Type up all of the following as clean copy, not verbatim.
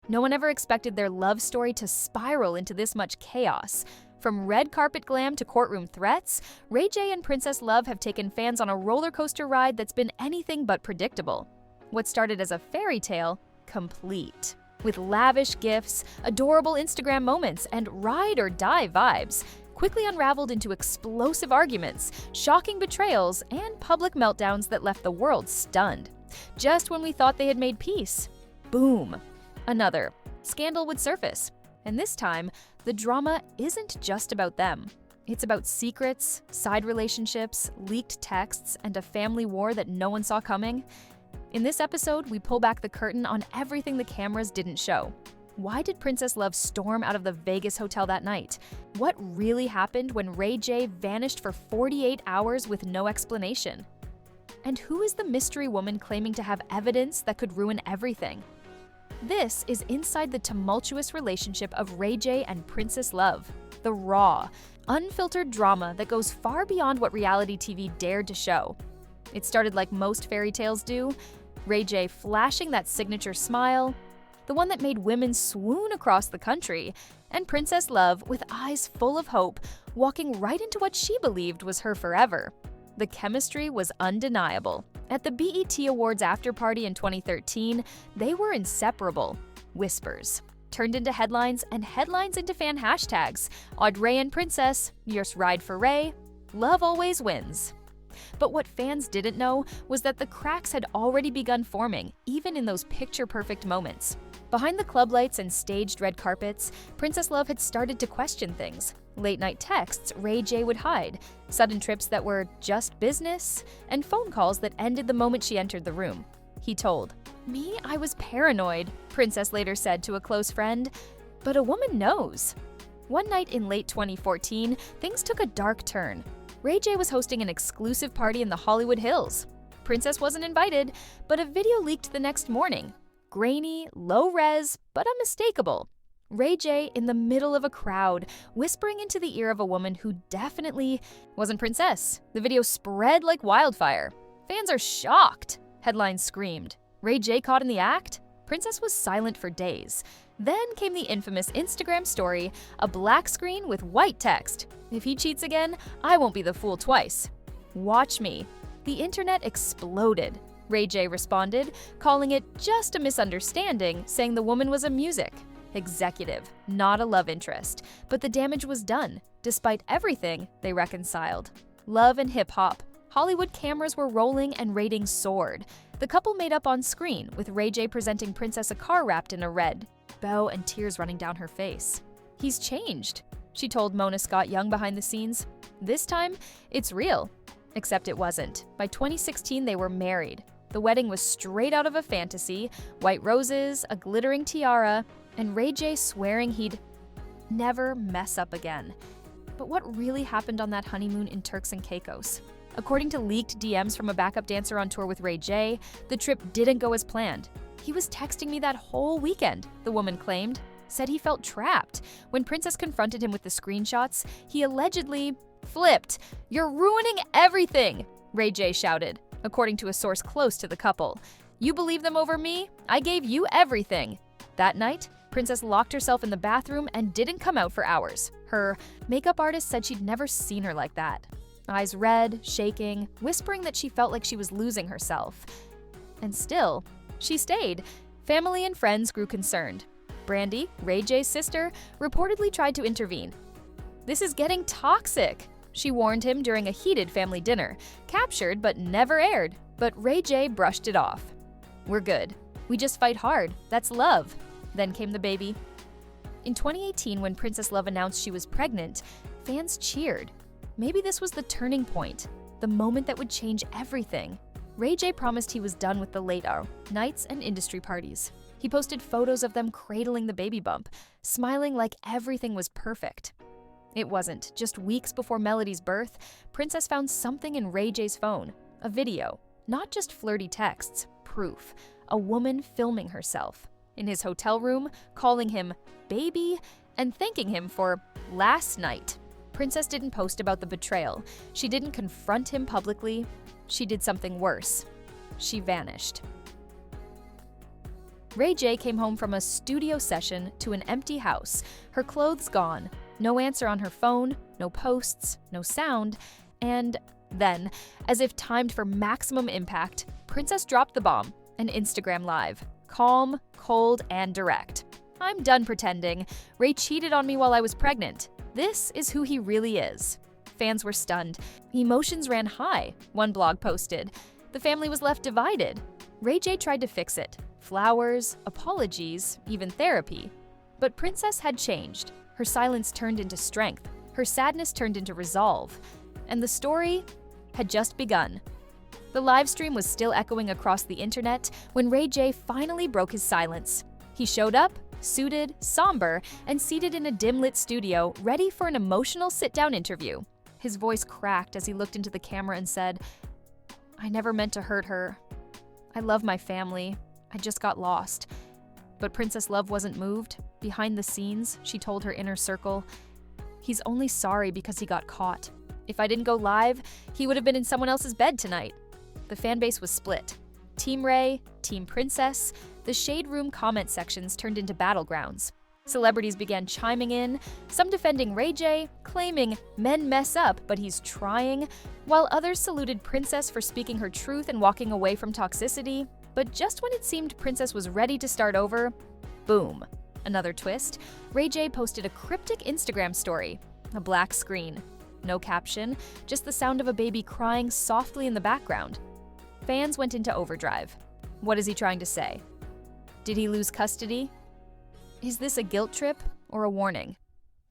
No one ever expected their love story to spiral into this much chaos. From red carpet glam to courtroom threats, Ray J and Princess Love have taken fans on a roller coaster ride that's been anything but predictable. What started as a fairy tale, complete. With lavish gifts, adorable Instagram moments, and ride or die vibes, quickly unraveled into explosive arguments, shocking betrayals, and public meltdowns that left the world stunned. Just when we thought they had made peace, boom, another scandal would surface. And this time, the drama isn't just about them. It's about secrets, side relationships, leaked texts, and a family war that no one saw coming. In this episode, we pull back the curtain on everything the cameras didn't show. Why did Princess Love storm out of the Vegas hotel that night? What really happened when Ray J vanished for 48 hours with no explanation? And who is the mystery woman claiming to have evidence that could ruin everything? This is inside the tumultuous relationship of Ray J and Princess Love, the raw, unfiltered drama that goes far beyond what reality TV dared to show. It started like most fairy tales do, Ray J flashing that signature smile, the one that made women swoon across the country, and Princess Love with eyes full of hope, walking right into what she believed was her forever. The chemistry was undeniable. At the BET Awards after-party in 2013, they were inseparable. Whispers turned into headlines, and headlines into fan hashtags. Odd Ray and Princess, Yours Ride for Ray, Love Always Wins. But what fans didn't know was that the cracks had already begun forming, even in those picture-perfect moments. Behind the club lights and staged red carpets, Princess Love had started to question things. Late-night texts Ray J would hide, sudden trips that were just business, and phone calls that ended the moment she entered the room. He told, "Me, I was paranoid," Princess later said to a close friend, "but a woman knows." One night in late 2014, things took a dark turn. Ray J was hosting an exclusive party in the Hollywood Hills. Princess wasn't invited, but a video leaked the next morning. Grainy, low-res, but unmistakable. Ray J in the middle of a crowd, whispering into the ear of a woman who definitely wasn't Princess. The video spread like wildfire. "Fans are shocked," headlines screamed. Ray J caught in the act? Princess was silent for days. Then came the infamous Instagram story, a black screen with white text. "If he cheats again, I won't be the fool twice. Watch me." The internet exploded. Ray J responded, calling it just a misunderstanding, saying the woman was a music executive, not a love interest. But the damage was done. Despite everything, they reconciled. Love and hip-hop. Hollywood cameras were rolling and ratings soared. The couple made up on screen, with Ray J presenting Princess a car wrapped in a red bow and tears running down her face. "He's changed," she told Mona Scott Young behind the scenes. "This time, it's real." Except it wasn't. By 2016, they were married. The wedding was straight out of a fantasy, white roses, a glittering tiara, and Ray J swearing he'd never mess up again. But what really happened on that honeymoon in Turks and Caicos? According to leaked DMs from a backup dancer on tour with Ray J, the trip didn't go as planned. "He was texting me that whole weekend," the woman claimed. Said he felt trapped. When Princess confronted him with the screenshots, he allegedly flipped. "You're ruining everything," Ray J shouted, according to a source close to the couple. "You believe them over me? I gave you everything." That night, Princess locked herself in the bathroom and didn't come out for hours. Her makeup artist said she'd never seen her like that. Eyes red, shaking, whispering that she felt like she was losing herself. And still, she stayed. Family and friends grew concerned. Brandy, Ray J's sister, reportedly tried to intervene. "This is getting toxic," she warned him during a heated family dinner, captured but never aired. But Ray J brushed it off. "We're good. We just fight hard. That's love." Then came the baby. In 2018, when Princess Love announced she was pregnant, fans cheered. Maybe this was the turning point, the moment that would change everything. Ray J promised he was done with the late-hour nights and industry parties. He posted photos of them cradling the baby bump, smiling like everything was perfect. It wasn't. Just weeks before Melody's birth, Princess found something in Ray J's phone, a video, not just flirty texts, proof, a woman filming herself. In his hotel room, calling him baby and thanking him for last night. Princess didn't post about the betrayal. She didn't confront him publicly. She did something worse. She vanished. Ray J came home from a studio session to an empty house, her clothes gone, no answer on her phone, no posts, no sound, and then, as if timed for maximum impact, Princess dropped the bomb, an Instagram Live. Calm, cold, and direct. "I'm done pretending. Ray cheated on me while I was pregnant. This is who he really is." Fans were stunned. Emotions ran high, one blog posted. The family was left divided. Ray J tried to fix it. Flowers, apologies, even therapy. But Princess had changed. Her silence turned into strength. Her sadness turned into resolve. And the story had just begun. The live stream was still echoing across the internet when Ray J finally broke his silence. He showed up, suited, somber, and seated in a dim-lit studio, ready for an emotional sit-down interview. His voice cracked as he looked into the camera and said, "I never meant to hurt her. I love my family. I just got lost." But Princess Love wasn't moved. Behind the scenes, she told her inner circle, "He's only sorry because he got caught. If I didn't go live, he would have been in someone else's bed tonight." The fanbase was split. Team Ray, Team Princess, the Shade Room comment sections turned into battlegrounds. Celebrities began chiming in, some defending Ray J, claiming men mess up, but he's trying, while others saluted Princess for speaking her truth and walking away from toxicity. But just when it seemed Princess was ready to start over, boom. Another twist, Ray J posted a cryptic Instagram story, a black screen. No caption, just the sound of a baby crying softly in the background. Fans went into overdrive. What is he trying to say? Did he lose custody? Is this a guilt trip or a warning?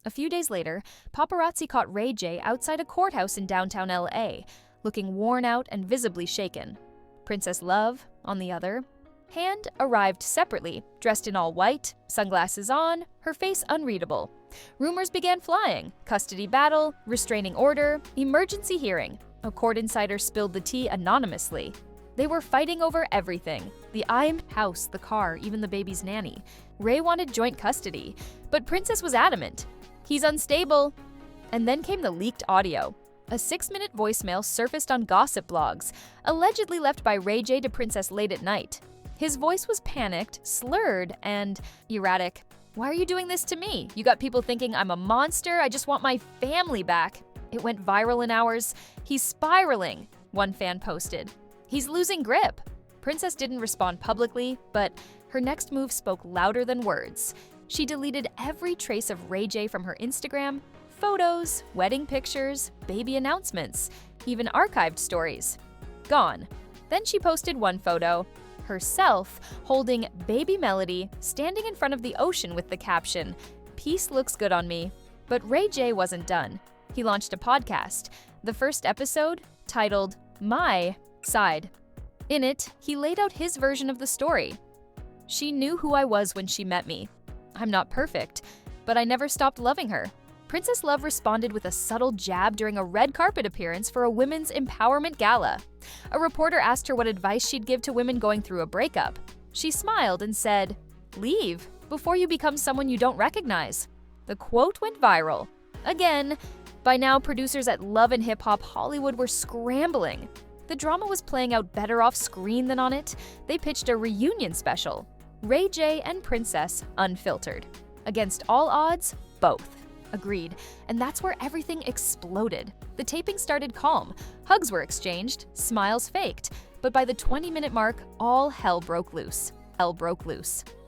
A few days later, paparazzi caught Ray J outside a courthouse in downtown LA, looking worn out and visibly shaken. Princess Love, on the other hand, arrived separately, dressed in all white, sunglasses on, her face unreadable. Rumors began flying: custody battle, restraining order, emergency hearing. A court insider spilled the tea anonymously. They were fighting over everything: the house, the car, even the baby's nanny. Ray wanted joint custody, but Princess was adamant. "He's unstable." And then came the leaked audio. A 6-minute voicemail surfaced on gossip blogs, allegedly left by Ray J to Princess late at night. His voice was panicked, slurred, and erratic. "Why are you doing this to me? You got people thinking I'm a monster. I just want my family back." It went viral in hours. "He's spiraling," one fan posted. "He's losing grip." Princess didn't respond publicly, but her next move spoke louder than words. She deleted every trace of Ray J from her Instagram, photos, wedding pictures, baby announcements, even archived stories. Gone. Then she posted one photo, herself holding baby Melody standing in front of the ocean with the caption, "Peace looks good on me." But Ray J wasn't done. He launched a podcast, the first episode titled My Side. In it, he laid out his version of the story. "She knew who I was when she met me. I'm not perfect, but I never stopped loving her." Princess Love responded with a subtle jab during a red carpet appearance for a women's empowerment gala. A reporter asked her what advice she'd give to women going through a breakup. She smiled and said, "Leave before you become someone you don't recognize." The quote went viral. Again, by now producers at Love and Hip Hop Hollywood were scrambling. The drama was playing out better off screen than on it. They pitched a reunion special. Ray J and Princess unfiltered. Against all odds, both. Agreed. And that's where everything exploded. The taping started calm. Hugs were exchanged, smiles faked. But by the 20-minute mark, all hell broke loose.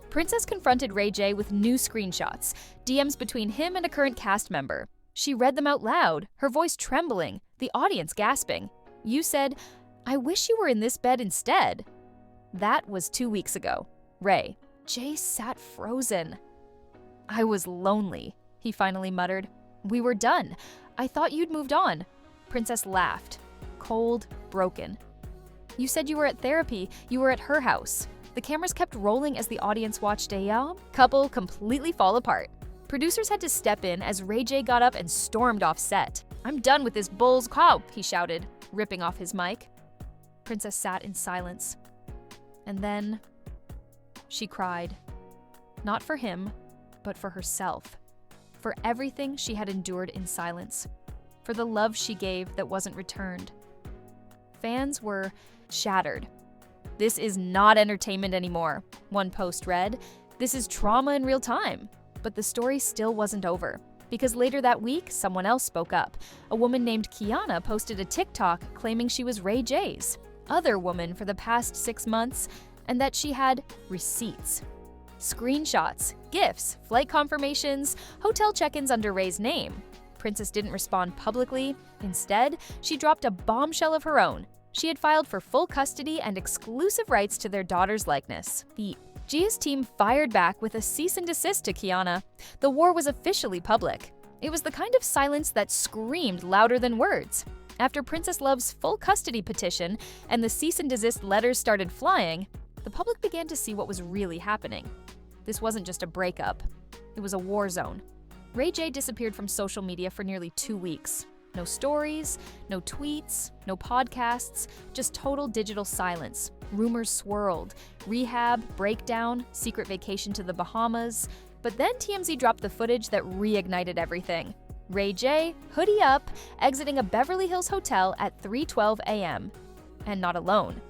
Princess confronted Ray J with new screenshots, DMs between him and a current cast member. She read them out loud, her voice trembling, the audience gasping. "You said, 'I wish you were in this bed instead.'" That was 2 weeks ago. Ray J sat frozen. "I was lonely," he finally muttered. "We were done. I thought you'd moved on." Princess laughed, cold, broken. "You said you were at therapy. You were at her house." The cameras kept rolling as the audience watched a couple completely fall apart. Producers had to step in as Ray J got up and stormed off set. "I'm done with this bull's cow," he shouted, ripping off his mic. Princess sat in silence. And then she cried. Not for him, but for herself. For everything she had endured in silence. For the love she gave that wasn't returned. Fans were shattered. "This is not entertainment anymore," one post read. "This is trauma in real time." But the story still wasn't over, because later that week, someone else spoke up. A woman named Kiana posted a TikTok claiming she was Ray J's other woman for the past 6 months, and that she had receipts. Screenshots, gifts, flight confirmations, hotel check-ins under Ray's name. Princess didn't respond publicly. Instead, she dropped a bombshell of her own. She had filed for full custody and exclusive rights to their daughter's likeness. The Gia's team fired back with a cease and desist to Kiana. The war was officially public. It was the kind of silence that screamed louder than words. After Princess Love's full custody petition and the cease and desist letters started flying, the public began to see what was really happening. This wasn't just a breakup. It was a war zone. Ray J disappeared from social media for nearly 2 weeks. No stories, no tweets, no podcasts, just total digital silence. Rumors swirled. Rehab, breakdown, secret vacation to the Bahamas. But then TMZ dropped the footage that reignited everything. Ray J, hoodie up, exiting a Beverly Hills hotel at 3:12 a.m. And not alone.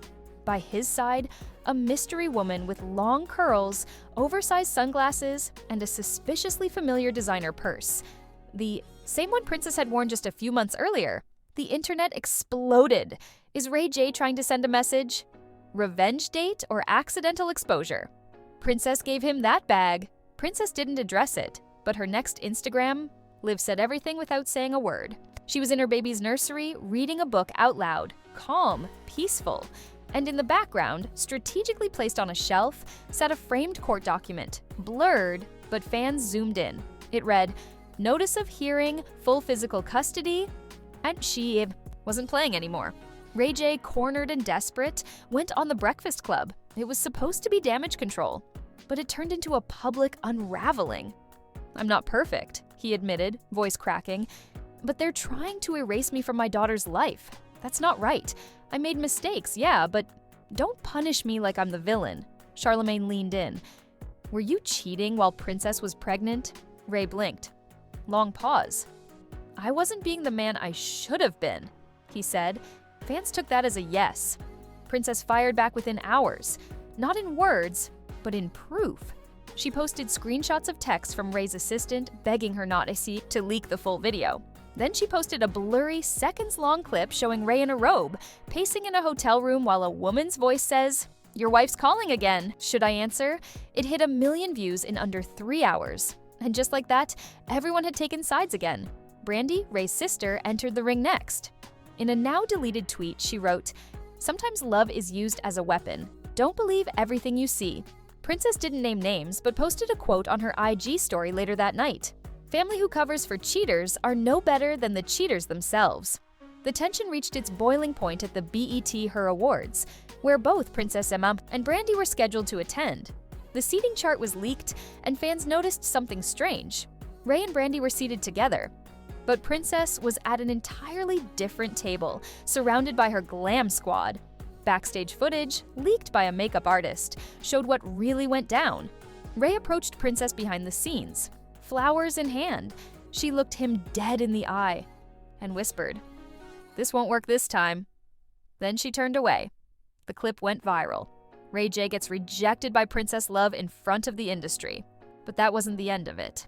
By his side, a mystery woman with long curls, oversized sunglasses, and a suspiciously familiar designer purse. The same one Princess had worn just a few months earlier. The internet exploded. Is Ray J trying to send a message? Revenge date or accidental exposure? Princess gave him that bag. Princess didn't address it, but her next Instagram, Liv said everything without saying a word. She was in her baby's nursery, reading a book out loud, calm, peaceful. And in the background, strategically placed on a shelf, sat a framed court document, blurred, but fans zoomed in. It read, "Notice of hearing, full physical custody," and she wasn't playing anymore. Ray J, cornered and desperate, went on The Breakfast Club. It was supposed to be damage control, but it turned into a public unraveling. "I'm not perfect," he admitted, voice cracking, "but they're trying to erase me from my daughter's life. That's not right. I made mistakes, yeah, but don't punish me like I'm the villain." Charlemagne leaned in. "Were you cheating while Princess was pregnant?" Ray blinked. Long pause. "I wasn't being the man I should have been," he said. Fans took that as a yes. Princess fired back within hours. Not in words, but in proof. She posted screenshots of texts from Ray's assistant begging her not to leak the full video. Then she posted a blurry, seconds-long clip showing Ray in a robe, pacing in a hotel room while a woman's voice says, "Your wife's calling again. Should I answer?" It hit 1 million views in under 3 hours. And just like that, everyone had taken sides again. Brandy, Ray's sister, entered the ring next. In a now-deleted tweet, she wrote, "Sometimes love is used as a weapon. Don't believe everything you see." Princess didn't name names, but posted a quote on her IG story later that night. "Family who covers for cheaters are no better than the cheaters themselves." The tension reached its boiling point at the BET Her Awards, where both Princess Emma and Brandy were scheduled to attend. The seating chart was leaked, and fans noticed something strange. Ray and Brandy were seated together, but Princess was at an entirely different table, surrounded by her glam squad. Backstage footage, leaked by a makeup artist, showed what really went down. Ray approached Princess behind the scenes, flowers in hand. She looked him dead in the eye and whispered, "This won't work this time." Then she turned away. The clip went viral. Ray J gets rejected by Princess Love in front of the industry. But that wasn't the end of it.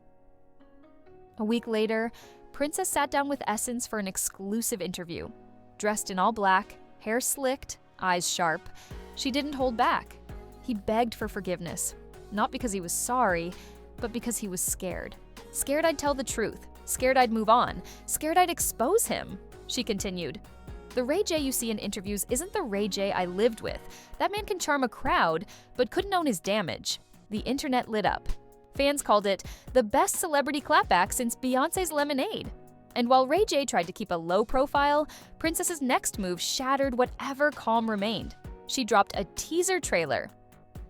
A week later, Princess sat down with Essence for an exclusive interview. Dressed in all black, hair slicked, eyes sharp, she didn't hold back. He begged for forgiveness, not because he was sorry, but because he was scared. Scared I'd tell the truth, scared I'd move on, scared I'd expose him, she continued. "The Ray J you see in interviews isn't the Ray J I lived with. That man can charm a crowd, but couldn't own his damage." The internet lit up. Fans called it the best celebrity clapback since Beyoncé's Lemonade. And while Ray J tried to keep a low profile, Princess's next move shattered whatever calm remained. She dropped a teaser trailer.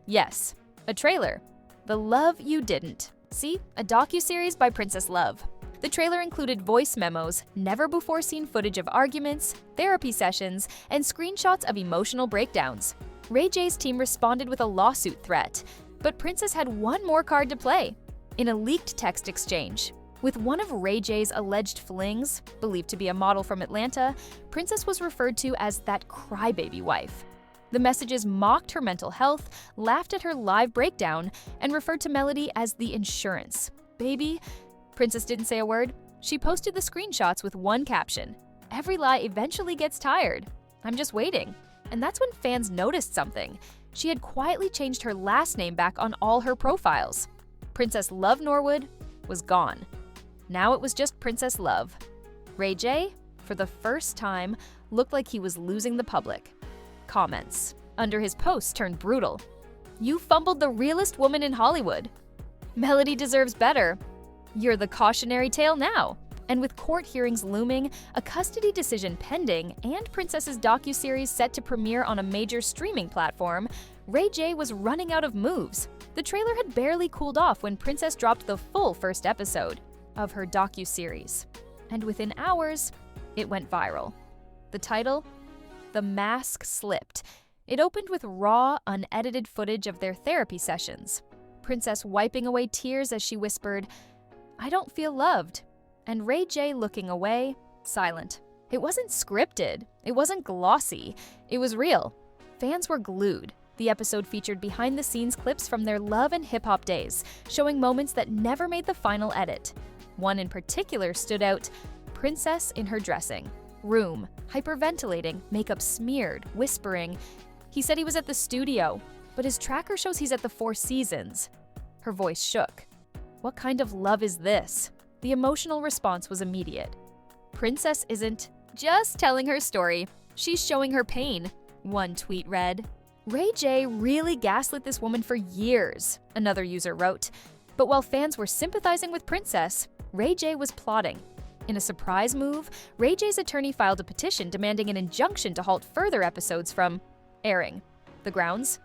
Yes, a trailer. The Love You Didn't. See, a docuseries by Princess Love. The trailer included voice memos, never-before-seen footage of arguments, therapy sessions, and screenshots of emotional breakdowns. Ray J's team responded with a lawsuit threat, but Princess had one more card to play. In a leaked text exchange with one of Ray J's alleged flings, believed to be a model from Atlanta, Princess was referred to as that crybaby wife. The messages mocked her mental health, laughed at her live breakdown, and referred to Melody as the insurance. Baby? Princess didn't say a word. She posted the screenshots with one caption: "Every lie eventually gets tired. I'm just waiting." And that's when fans noticed something. She had quietly changed her last name back on all her profiles. Princess Love Norwood was gone. Now it was just Princess Love. Ray J, for the first time, looked like he was losing the public. Comments under his post turned brutal. "You fumbled the realest woman in Hollywood." "Melody deserves better." "You're the cautionary tale now." And with court hearings looming, a custody decision pending, and Princess's docuseries set to premiere on a major streaming platform, Ray J was running out of moves. The trailer had barely cooled off when Princess dropped the full first episode of her docuseries. And within hours, it went viral. The title? The Mask Slipped. It opened with raw, unedited footage of their therapy sessions. Princess wiping away tears as she whispered, "I don't feel loved." And Ray J looking away, silent. It wasn't scripted. It wasn't glossy. It was real. Fans were glued. The episode featured behind-the-scenes clips from their love and hip-hop days, showing moments that never made the final edit. One in particular stood out: Princess in her dressing room, hyperventilating, makeup smeared, whispering. He said he was at the studio, but his tracker shows he's at the Four Seasons. Her voice shook. What kind of love is this? The emotional response was immediate. Princess isn't just telling her story, she's showing her pain, one tweet read. Ray J really gaslit this woman for years, another user wrote. But while fans were sympathizing with Princess, Ray J was plotting. In a surprise move, Ray J's attorney filed a petition demanding an injunction to halt further episodes from airing. The grounds?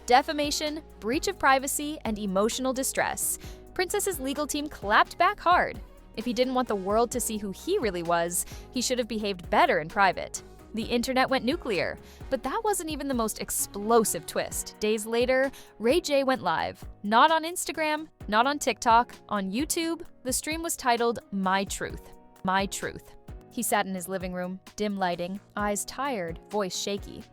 Defamation, breach of privacy, and emotional distress. Princess's legal team clapped back hard. If he didn't want the world to see who he really was, he should have behaved better in private. The internet went nuclear, but that wasn't even the most explosive twist. Days later, Ray J went live. Not on Instagram, not on TikTok, on YouTube. The stream was titled My Truth. My Truth. He sat in his living room, dim lighting, eyes tired, voice shaky.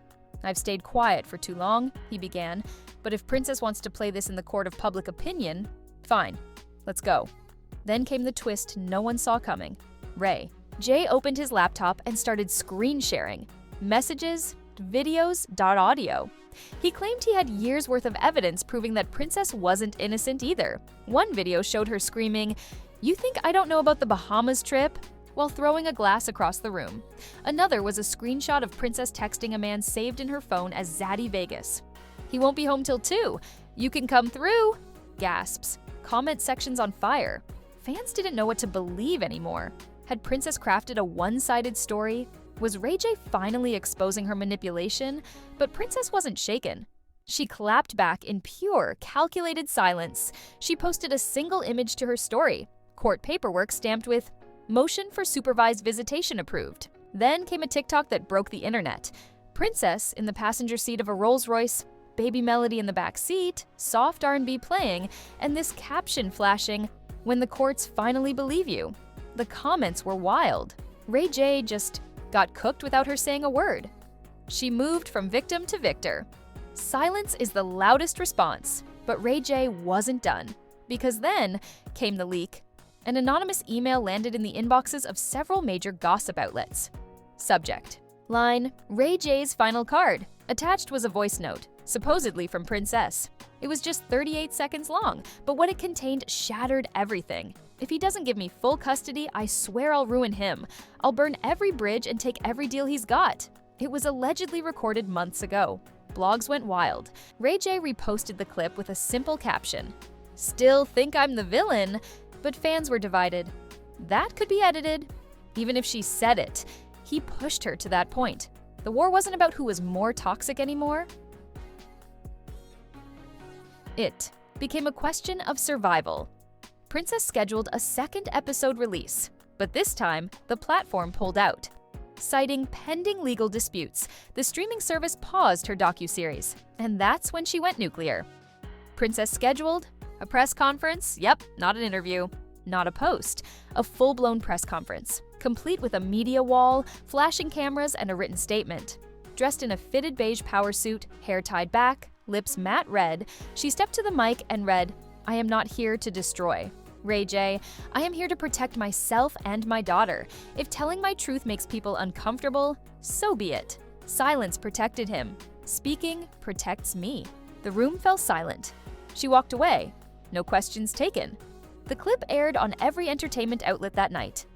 "I've stayed quiet for too long," he began, "but if Princess wants to play this in the court of public opinion, fine, let's go." Then came the twist no one saw coming. Ray J opened his laptop and started screen sharing. Messages, videos, audio. He claimed he had years' worth of evidence proving that Princess wasn't innocent either. One video showed her screaming, "You think I don't know about the Bahamas trip?" while throwing a glass across the room. Another was a screenshot of Princess texting a man saved in her phone as Zaddy Vegas. "He won't be home till 2. You can come through." Gasps. Comment sections on fire. Fans didn't know what to believe anymore. Had Princess crafted a one-sided story? Was Ray J finally exposing her manipulation? But Princess wasn't shaken. She clapped back in pure, calculated silence. She posted a single image to her story. Court paperwork stamped with "Motion for supervised visitation approved." Then came a TikTok that broke the internet. Princess in the passenger seat of a Rolls-Royce, baby Melody in the back seat, soft R&B playing, and this caption flashing, "When the courts finally believe you." The comments were wild. Ray J just got cooked without her saying a word. She moved from victim to victor. Silence is the loudest response, but Ray J wasn't done. Because then came the leak. An anonymous email landed in the inboxes of several major gossip outlets. Subject: line, Ray J's final card. Attached was a voice note, supposedly from Princess. It was just 38 seconds long, but what it contained shattered everything. "If he doesn't give me full custody, I swear I'll ruin him. I'll burn every bridge and take every deal he's got." It was allegedly recorded months ago. Blogs went wild. Ray J reposted the clip with a simple caption: "Still think I'm the villain," but fans were divided. That could be edited. Even if she said it, he pushed her to that point. The war wasn't about who was more toxic anymore. It became a question of survival. Princess scheduled a second episode release, but this time, the platform pulled out. Citing pending legal disputes, the streaming service paused her docuseries, and that's when she went nuclear. Princess scheduled a press conference? Yep, not an interview. Not a post. A full-blown press conference, complete with a media wall, flashing cameras, and a written statement. Dressed in a fitted beige power suit, hair tied back, lips matte red, she stepped to the mic and read, "I am not here to destroy. Ray J, I am here to protect myself and my daughter. If telling my truth makes people uncomfortable, so be it." Silence protected him. Speaking protects me. The room fell silent. She walked away. No questions taken. The clip aired on every entertainment outlet that night.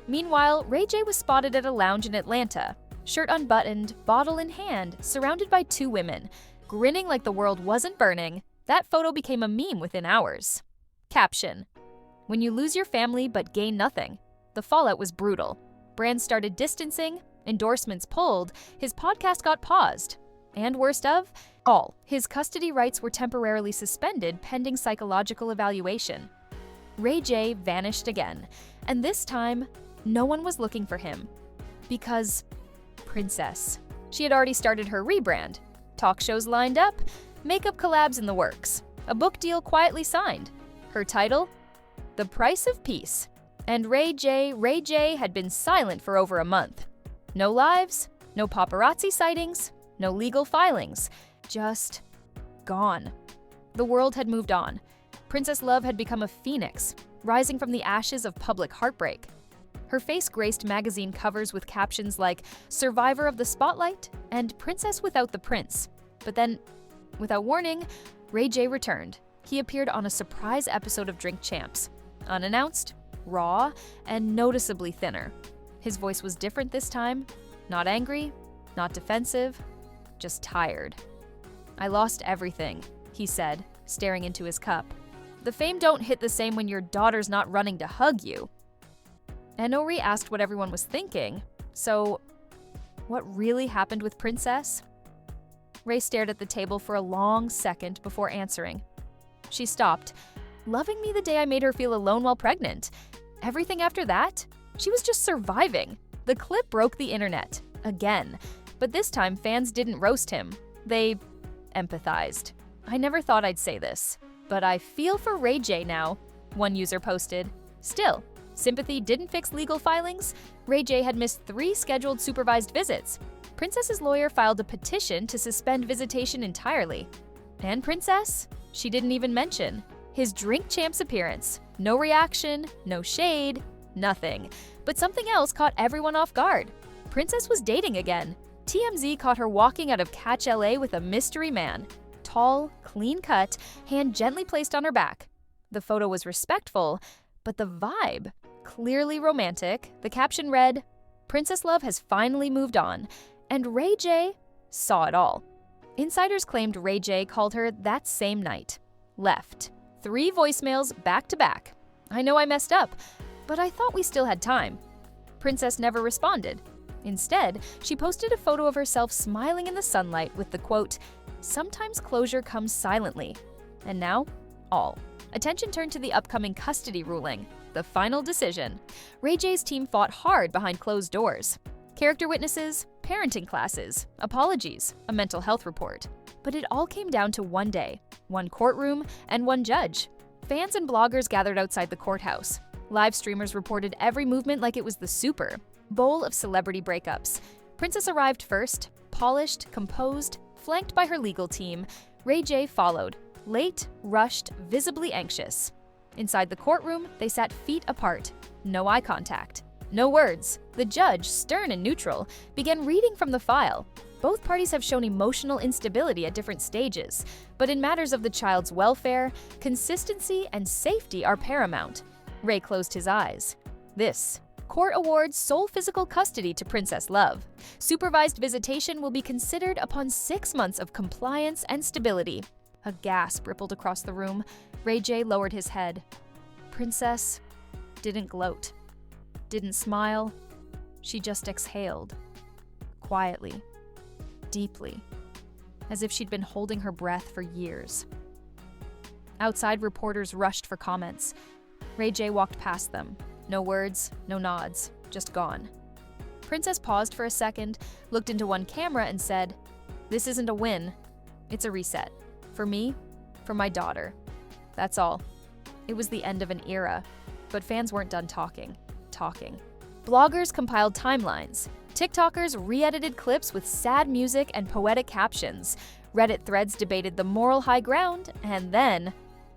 Meanwhile, Ray J was spotted at a lounge in Atlanta, shirt unbuttoned, bottle in hand, surrounded by two women. Grinning like the world wasn't burning, that photo became a meme within hours. Caption: "When you lose your family but gain nothing." The fallout was brutal. Brands started distancing, endorsements pulled, his podcast got paused. And worst of all, his custody rights were temporarily suspended pending psychological evaluation. Ray J vanished again, and this time, no one was looking for him. Because Princess. She had already started her rebrand. Talk shows lined up, makeup collabs in the works, a book deal quietly signed. Her title? The Price of Peace. And Ray J had been silent for over a month. No lives, no paparazzi sightings, no legal filings. Just gone. The world had moved on. Princess Love had become a phoenix, rising from the ashes of public heartbreak. Her face graced magazine covers with captions like "Survivor of the Spotlight" and "Princess Without the Prince." But then, without warning, Ray J returned. He appeared on a surprise episode of Drink Champs. Unannounced, raw, and noticeably thinner. His voice was different this time. Not angry, not defensive, just tired. "I lost everything," he said, staring into his cup. "The fame don't hit the same when your daughter's not running to hug you." Enori asked what everyone was thinking. So, what really happened with Princess? Ray stared at the table for a long second before answering. She stopped, loving me the day I made her feel alone while pregnant. Everything after that? She was just surviving. The clip broke the internet. Again. But this time, fans didn't roast him. They empathized. "I never thought I'd say this, but I feel for Ray J now," one user posted. Still, sympathy didn't fix legal filings. Ray J had missed 3 scheduled supervised visits. Princess's lawyer filed a petition to suspend visitation entirely. And Princess? She didn't even mention. His Drink Champs appearance. No reaction, no shade, nothing. But something else caught everyone off guard. Princess was dating again. TMZ caught her walking out of Catch LA with a mystery man. Tall, clean cut, hand gently placed on her back. The photo was respectful, but the vibe, clearly romantic. The caption read, "Princess Love has finally moved on," and Ray J saw it all. Insiders claimed Ray J called her that same night. Left. 3 voicemails back to back. "I know I messed up, but I thought we still had time." Princess never responded. Instead, she posted a photo of herself smiling in the sunlight with the quote, "Sometimes closure comes silently." And now, all. Attention turned to the upcoming custody ruling, the final decision. Ray J's team fought hard behind closed doors. Character witnesses, parenting classes, apologies, a mental health report. But it all came down to one day, one courtroom, and one judge. Fans and bloggers gathered outside the courthouse. Live streamers reported every movement like it was the Super Bowl of celebrity breakups. Princess arrived first, polished, composed, flanked by her legal team. Ray J followed, late, rushed, visibly anxious. Inside the courtroom, they sat feet apart. No eye contact. No words. The judge, stern and neutral, began reading from the file. Both parties have shown emotional instability at different stages, but in matters of the child's welfare, consistency and safety are paramount. Ray closed his eyes. This court awards sole physical custody to Princess Love. Supervised visitation will be considered upon 6 months of compliance and stability. A gasp rippled across the room. Ray J lowered his head. Princess didn't gloat, didn't smile. She just exhaled. Quietly, deeply, as if she'd been holding her breath for years. Outside, reporters rushed for comments. Ray J walked past them. No words, no nods, just gone. Princess paused for a second, looked into one camera and said, "This isn't a win. It's a reset. For me, for my daughter. That's all." It was the end of an era, but fans weren't done talking. Bloggers compiled timelines. TikTokers re-edited clips with sad music and poetic captions. Reddit threads debated the moral high ground, and then,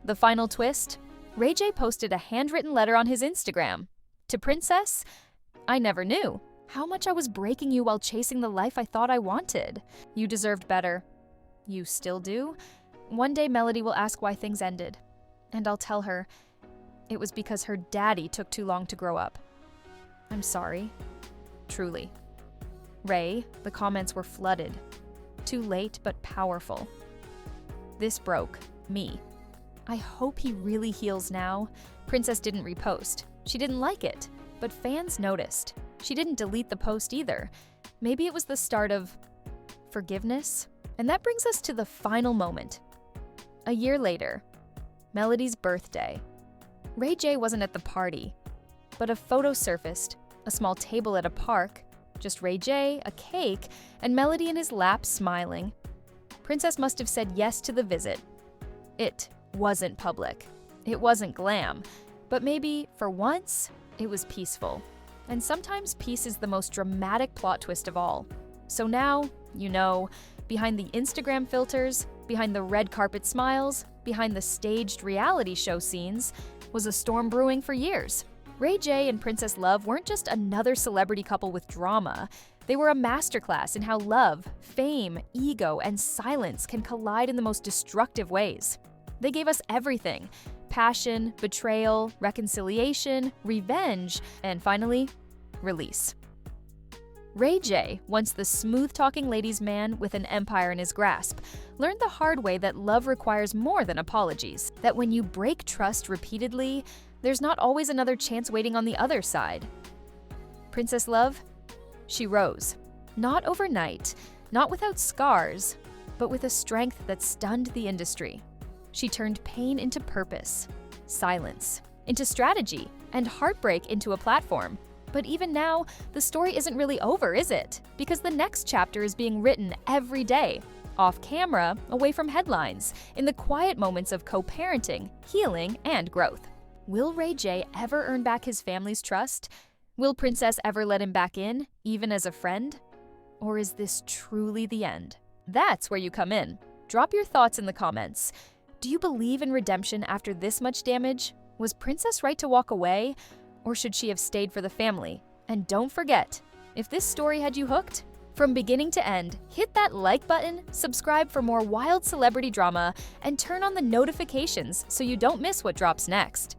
the final twist? Ray J posted a handwritten letter on his Instagram. To Princess, I never knew how much I was breaking you while chasing the life I thought I wanted. You deserved better. You still do? One day Melody will ask why things ended, and I'll tell her it was because her daddy took too long to grow up. I'm sorry. Truly. Ray, the comments were flooded. Too late, but powerful. This broke me. I hope he really heals now. Princess didn't repost. She didn't like it, but fans noticed. She didn't delete the post either. Maybe it was the start of forgiveness? And that brings us to the final moment. A year later, Melody's birthday. Ray J wasn't at the party, but a photo surfaced, a small table at a park, just Ray J, a cake, and Melody in his lap smiling. Princess must have said yes to the visit. It wasn't public. It wasn't glam. But maybe, for once, it was peaceful. And sometimes peace is the most dramatic plot twist of all. So now, you know, behind the Instagram filters, behind the red carpet smiles, behind the staged reality show scenes, was a storm brewing for years. Ray J and Princess Love weren't just another celebrity couple with drama. They were a masterclass in how love, fame, ego, and silence can collide in the most destructive ways. They gave us everything: passion, betrayal, reconciliation, revenge, and finally, release. Ray J, once the smooth-talking ladies' man with an empire in his grasp, learned the hard way that love requires more than apologies, that when you break trust repeatedly, there's not always another chance waiting on the other side. Princess Love? She rose. Not overnight, not without scars, but with a strength that stunned the industry. She turned pain into purpose, silence into strategy, and heartbreak into a platform. But even now, the story isn't really over, is it? Because the next chapter is being written every day, off camera, away from headlines, in the quiet moments of co-parenting, healing, and growth. Will Ray J ever earn back his family's trust? Will Princess ever let him back in, even as a friend? Or is this truly the end? That's where you come in. Drop your thoughts in the comments. Do you believe in redemption after this much damage? Was Princess right to walk away? Or should she have stayed for the family? And don't forget, if this story had you hooked, from beginning to end, hit that like button, subscribe for more wild celebrity drama, and turn on the notifications so you don't miss what drops next.